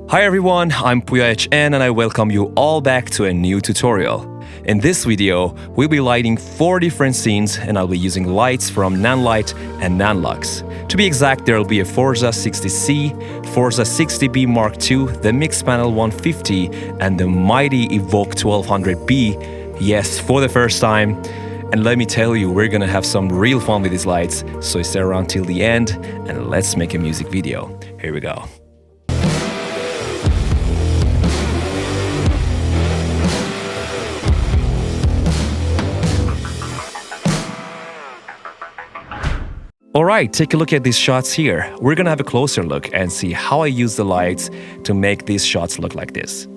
Hi everyone, I'm Pooya Hn and I welcome you all back to a new tutorial. In this video, we'll be lighting 4 different scenes and I'll be using lights from Nanlite and Nanlux. To be exact, there'll be a Forza 60C, Forza 60B Mark II, the Mixpanel 150 and the mighty Evoke 1200B, yes, for the first time. And let me tell you, we're gonna have some real fun with these lights, so stay around till the end and let's make a music video. Here we go. Alright, take a look at these shots here. We're gonna have a closer look and see how I use the lights to make these shots look like this.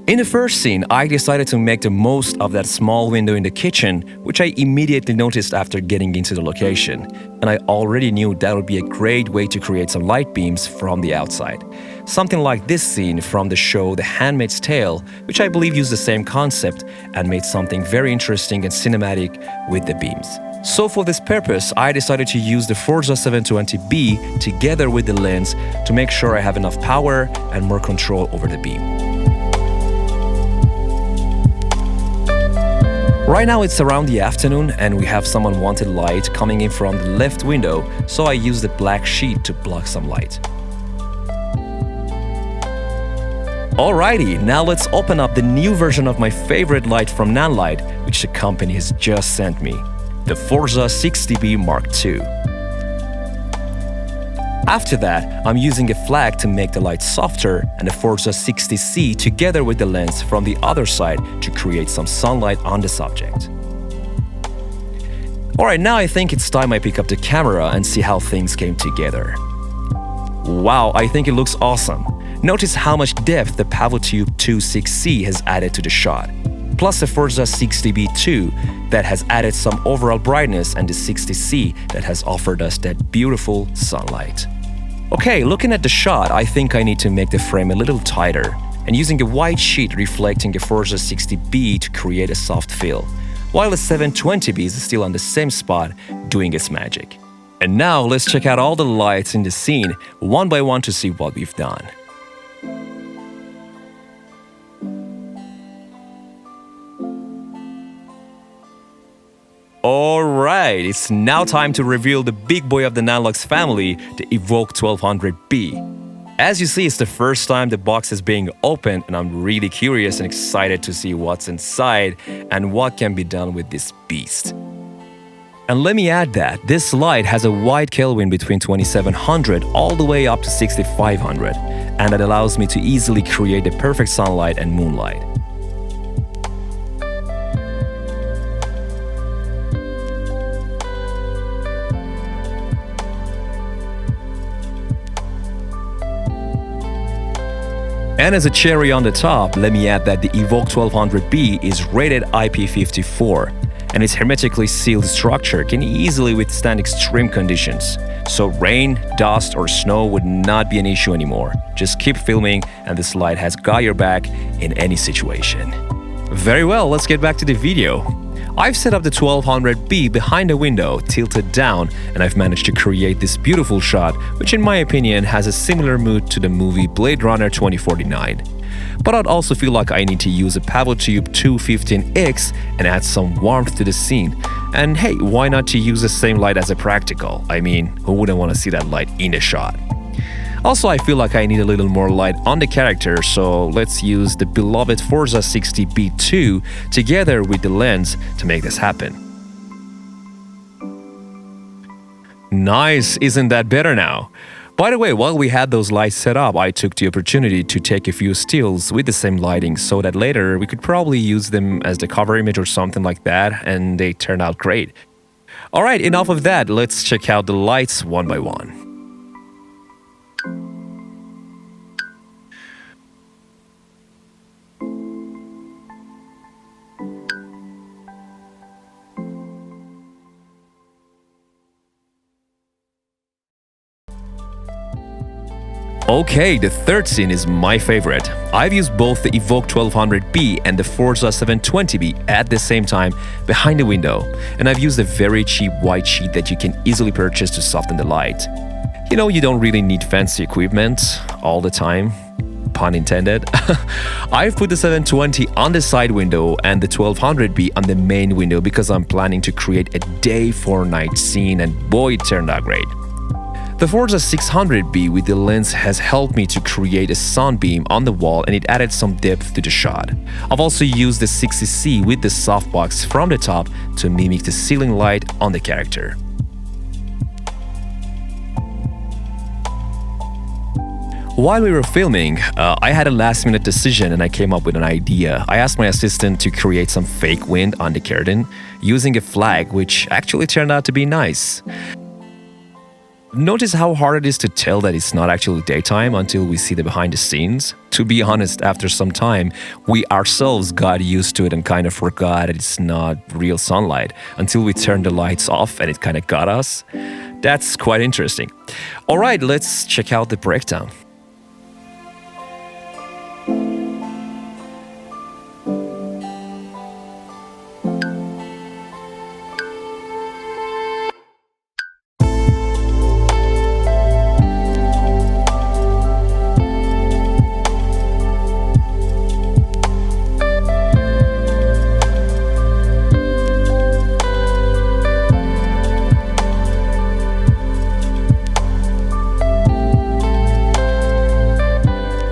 In the first scene, I decided to make the most of that small window in the kitchen, which I immediately noticed after getting into the location. And I already knew that would be a great way to create some light beams from the outside. Something like this scene from the show The Handmaid's Tale, which I believe used the same concept and made something very interesting and cinematic with the beams. So for this purpose, I decided to use the Forza 720B together with the lens to make sure I have enough power and more control over the beam. Right now it's around the afternoon and we have some unwanted light coming in from the left window, so I used a black sheet to block some light. Alrighty, now let's open up the new version of my favorite light from Nanlite, which the company has just sent me, the Forza 60B Mark II. After that, I'm using a flag to make the light softer and the Forza 60C together with the lens from the other side to create some sunlight on the subject. Alright, now I think it's time I pick up the camera and see how things came together. Wow, I think it looks awesome. Notice how much depth the PavoTube II 6C has added to the shot, plus the Forza 60B2 that has added some overall brightness and the 60C that has offered us that beautiful sunlight. Okay, looking at the shot, I think I need to make the frame a little tighter and using a white sheet reflecting the Forza 60B to create a soft feel, while the 720B is still on the same spot doing its magic. And now let's check out all the lights in the scene one by one to see what we've done. Alright, it's now time to reveal the big boy of the Nanlux family, the Evoke 1200B. As you see, it's the first time the box is being opened and I'm really curious and excited to see what's inside and what can be done with this beast. And let me add that this light has a wide Kelvin between 2700 all the way up to 6500, and that allows me to easily create the perfect sunlight and moonlight. And as a cherry on the top, let me add that the Evoke 1200B is rated IP54, and its hermetically sealed structure can easily withstand extreme conditions. So rain, dust or snow would not be an issue anymore. Just keep filming and this light has got your back in any situation. Very well, let's get back to the video. I've set up the 1200B behind a window, tilted down, and I've managed to create this beautiful shot, which in my opinion has a similar mood to the movie Blade Runner 2049. But I'd also feel like I need to use a PavoTube II 15X and add some warmth to the scene. And hey, why not to use the same light as a practical? I mean, who wouldn't want to see that light in the shot? Also, I feel like I need a little more light on the character, so let's use the beloved Forza 60B2 together with the lens to make this happen. Nice, isn't that better now? By the way, while we had those lights set up, I took the opportunity to take a few stills with the same lighting so that later we could probably use them as the cover image or something like that, and they turned out great. Alright, enough of that, let's check out the lights one by one. Okay, the third scene is my favorite. I've used both the Evoke 1200B and the Forza 720B at the same time behind the window, and I've used a very cheap white sheet that you can easily purchase to soften the light. You don't really need fancy equipment all the time. Pun intended. I've put the 720 on the side window and the 1200B on the main window because I'm planning to create a day for night scene, and boy, it turned out great. The Forza 600B with the lens has helped me to create a sunbeam on the wall, and it added some depth to the shot. I've also used the 60C with the softbox from the top to mimic the ceiling light on the character. While we were filming, I had a last-minute decision and I came up with an idea. I asked my assistant to create some fake wind on the curtain using a flag, which actually turned out to be nice. Notice how hard it is to tell that it's not actually daytime until we see the behind the scenes? To be honest, after some time, we ourselves got used to it and kind of forgot that it's not real sunlight until we turned the lights off and it kind of got us. That's quite interesting. Alright, let's check out the breakdown.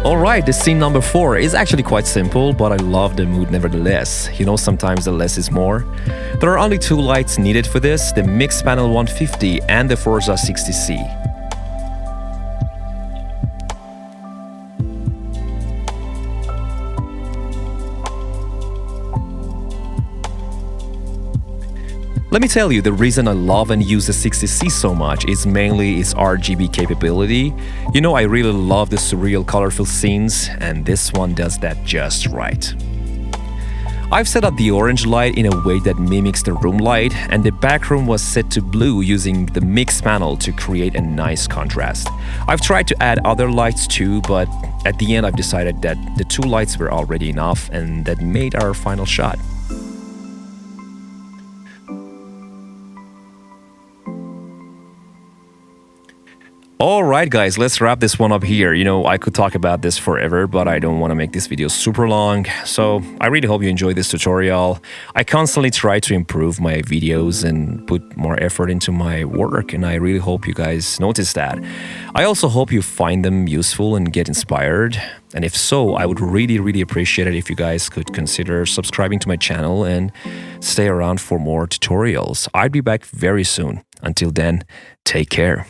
Alright, the scene number 4 is actually quite simple, but I love the mood nevertheless. Sometimes the less is more. There are only 2 lights needed for this, the Mix Panel 150 and the Forza 60C. Let me tell you, the reason I love and use the 60C so much is mainly its RGB capability. I really love the surreal, colorful scenes, and this one does that just right. I've set up the orange light in a way that mimics the room light, and the back room was set to blue using the mix panel to create a nice contrast. I've tried to add other lights too, but at the end I've decided that the 2 lights were already enough, and that made our final shot. Alright guys, let's wrap this one up here. I could talk about this forever, but I don't want to make this video super long. So I really hope you enjoyed this tutorial. I constantly try to improve my videos and put more effort into my work, and I really hope you guys notice that. I also hope you find them useful and get inspired. And if so, I would really appreciate it if you guys could consider subscribing to my channel and stay around for more tutorials. I'll be back very soon. Until then, take care.